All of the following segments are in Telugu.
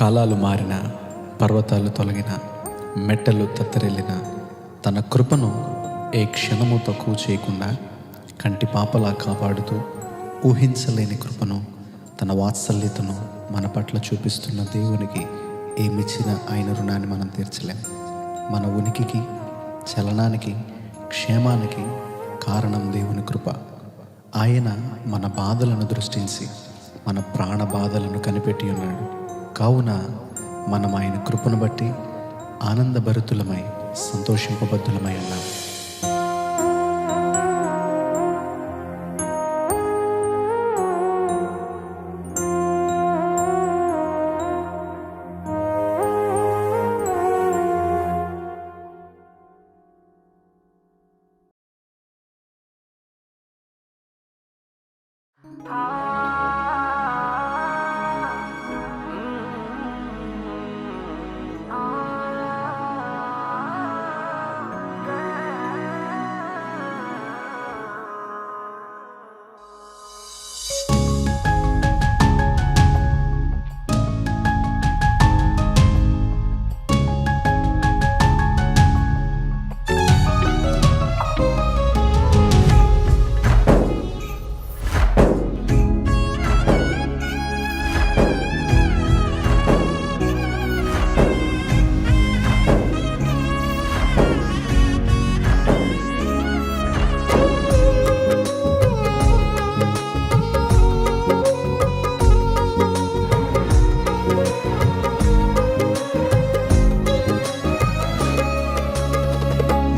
కాలాలు మారిన, పర్వతాలు తొలగిన, మెట్టలు తత్తరెళ్ళిన తన కృపను ఏ క్షణము తక్కువ చేయకుండా కంటి పాపలా కాపాడుతూ ఊహించలేని కృపను, తన వాత్సల్యతను మన పట్ల చూపిస్తున్న దేవునికి ఏమిచ్చిన ఆయన రుణాన్ని మనం తీర్చలేం. మన ఉనికికి, చలనానికి, క్షేమానికి కారణం దేవుని కృప. ఆయన మన బాధలను దృష్టించి మన ప్రాణ బాధలను కనిపెట్టి ఉన్నాడు. కావున మనం ఆయన కృపను బట్టి ఆనందభరితులమై సంతోషింపబద్ధులమై ఉన్నాం.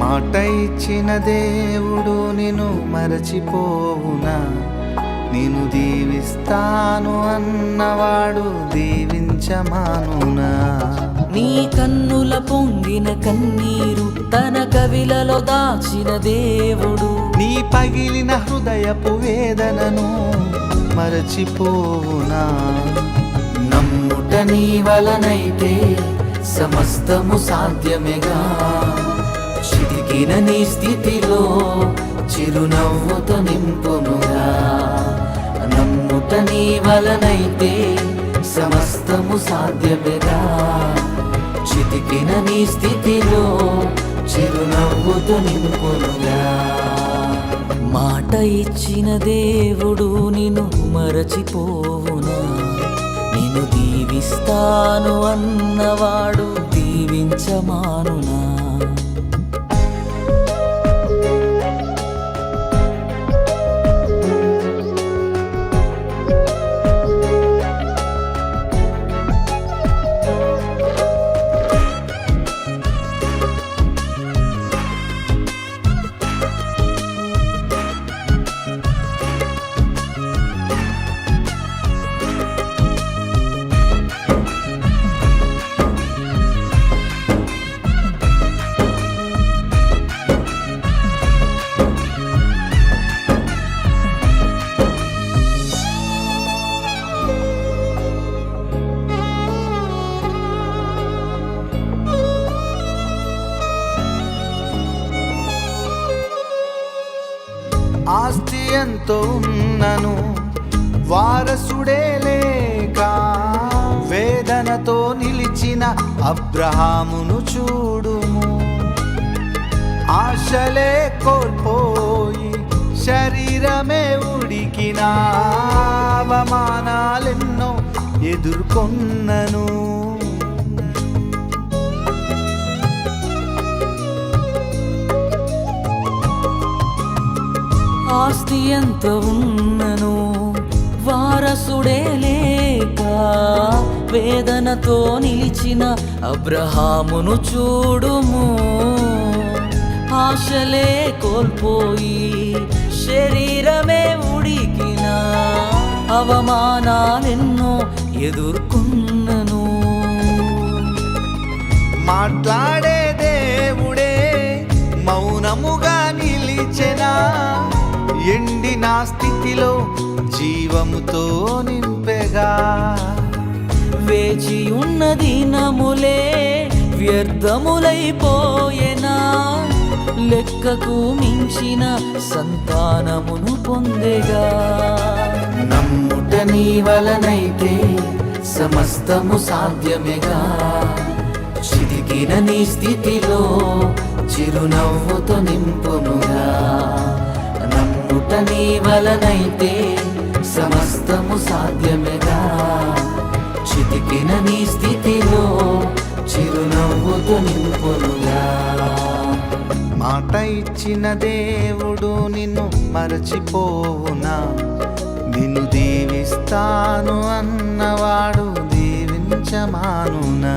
మాట ఇచ్చిన దేవుడు నిన్ను మరచిపోవునా? నేను దీవిస్తాను అన్నవాడు దీవించమానునా? నీ కన్నుల పొంగిన కన్నీరు తన కవిలలో దాచిన దేవుడు నీ పగిలిన హృదయపు వేదనను మరచిపోవునా? నమ్ముట నీ వలనైతే సమస్తము సాధ్యమేగా. చితికిన నీ స్థితిలో చిరునవ్వుతో నింపునుగా. నమ్ముట నీ వలనైతే సమస్తము సాధ్యమేగా. చితికిన నీ స్థితిలో చిరునవ్వుతో నింపునుగా. మాట ఇచ్చిన దేవుడు నిన్ను మరచిపోవునా? నిన్ను దీవిస్తాను అన్నవాడు దీవించమానునా? ఆస్తి ఎంతో ఉన్నను వారసుడే లేక వేదనతో నిలిచిన అబ్రహామును చూడుము. ఆశలే కోల్పోయి శరీరమే ఉడికిన అవమానాలెన్నో ఎదుర్కొన్నను. ఆస్తి ఎంత ఉన్నను వారసుడే లేక వేదనతో నిలిచిన అబ్రహామును చూడుము. ఆశలే కోల్పోయి శరీరమే ఉడికిన అవమానాలెన్నో ఎదుర్కొన్నను. మాట్లాడే దేవుడే మౌనముగా నిలిచెనా? ఎండిన స్థితిలో జీవముతో నింపెగా. వేచి ఉన్న దినములే వ్యర్థములైపోయేనా? లెక్కకు మించిన సంతానమును పొందెగా. నమ్ముట నీ వలనైతే సమస్తము సాధ్యమేగా. చితికిన నీ స్థితిలో చిరునవ్వుతో నింపునుగా. నమ్ముట నీ వలనైతే సమస్తము సాధ్యమేగా. చితికిన నీ స్థితిలో చిరునవ్వుతో నింపునుగా. మాట ఇచ్చిన దేవుడు నిన్ను మరచిపోవునా? నిన్ను దీవిస్తాను అన్నవాడు దీవించమానునా?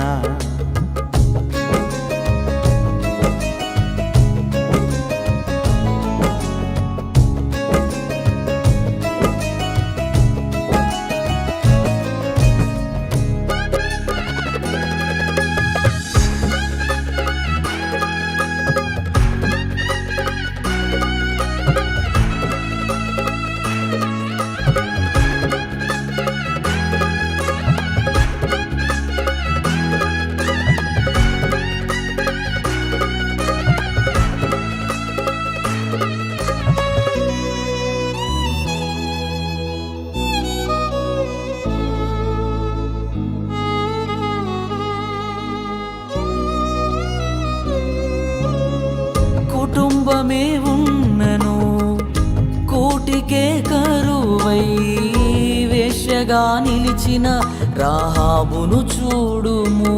కుటుంబమే ఉన్నను కోటికే కరువై వేశ్యగా నిలిచిన రాహాబును చూడుము.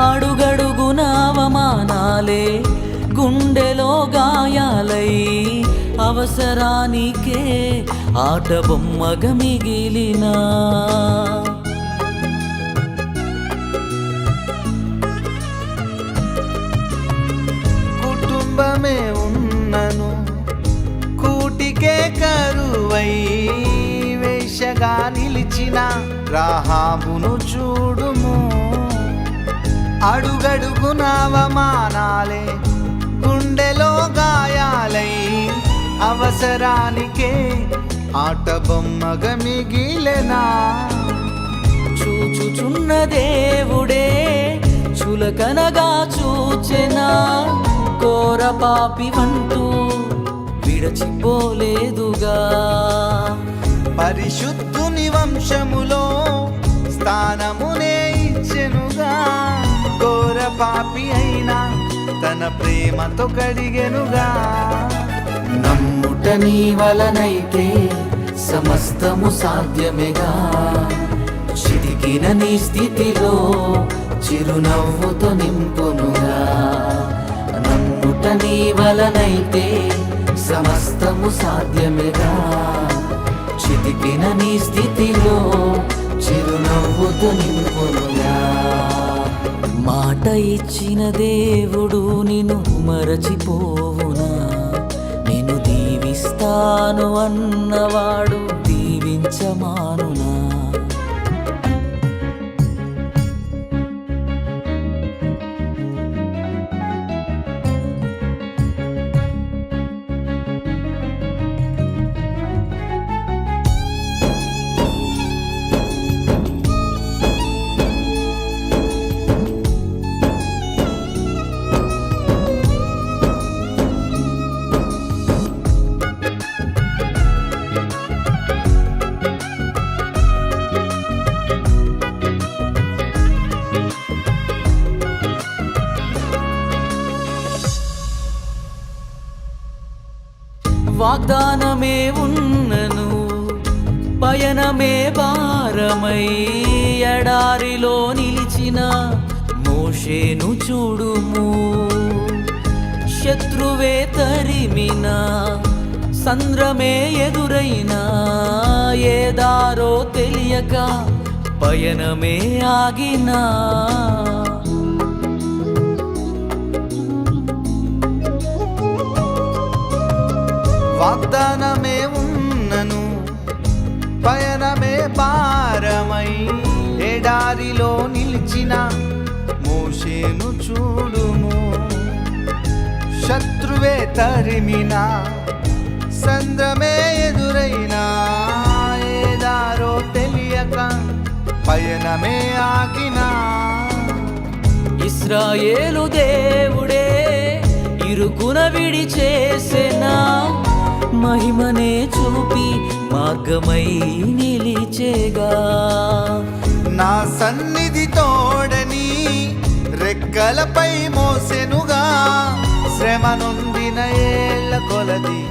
అడుగడుగున అవమానాలే గుండెలో గాయాలై అవసరానికే ఆట బొమ్మగా మిగిలినా. కుటుంబమే ఉన్నను కూటికే కరువై వేషగా నిలిచిన రాహాబును చూడుము. అడుగడుగున అవమానాలే గుండెలో గాయాలై అవసరానికే ఆట బొమ్మగా మిగిలెనా. చూచుచున్న దేవుడే చులకనగా చూచెనా. కోర పాపి వంటూ విడచిపోలేదుగా. పరిశుద్ధుని వంశములో స్థానమునే ఇచ్చెనుగా. ఘోర పాపి అయినా తన ప్రేమతో కడిగెనుగా. నమ్ముట నీ వలనైతే సమస్తము సాధ్యమేగా. చితికిన నీ స్థితిలో చిరునవ్వుతో నింపునుగా. నమ్ముట నీ వలనైతే సమస్తము సాధ్యమేగా. చితికిన నీ స్థితిలో చిరునవ్వుతో నింపునుగా. మాట ఇచ్చిన దేవుడు నిన్ను మరచిపోవునా? నిన్ను దీవిస్తాను అన్నవాడు దీవించమానునా? వాగ్దానమే ఉన్నను పయనమే భారమై ఎడారిలో నిలిచిన మోషేను చూడుము. శత్రువే తరిమిన సంద్రమే ఎదురైనా ఏ దారో తెలియక పయనమే ఆగినా. వాగ్దానమే ఉన్నను పయనమే భారమై ఎడారిలో నిలిచిన మోషేను చూడుము. శత్రువే తరిమిన సంద్రమే ఎదురైనా ఏదారో తెలియక పయనమే ఆగినా. ఇశ్రాయేలు దేవుడే ఇరుకున విడిచేసెనా. మహిమనే చూపి మార్గమై నిలిచేగా. నా సన్నిధి తోడని రెక్కలపై మోసెనుగా, శ్రమ నొందిన ఏళ్ళ కొలది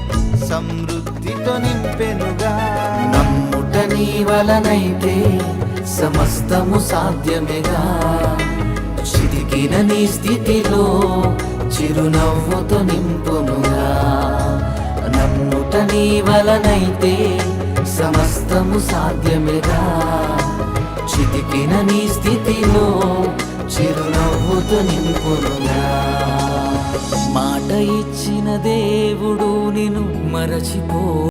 సమృద్ధితో నింపెనుగా. నమ్ముట నీ వలనైతే సమస్తము సాధ్యమేగా. చితికిన నీ స్థితిలో చిరునవ్వుతో నింపునుగా. నమ్ముట నీ వలనైతే సమస్తము సాధ్యమేగా. చితికిన నీ స్థితిలో చిరునవ్వుతో నింపునుగా. మాట ఇచ్చిన దేవుడు నిన్ను మరచిపో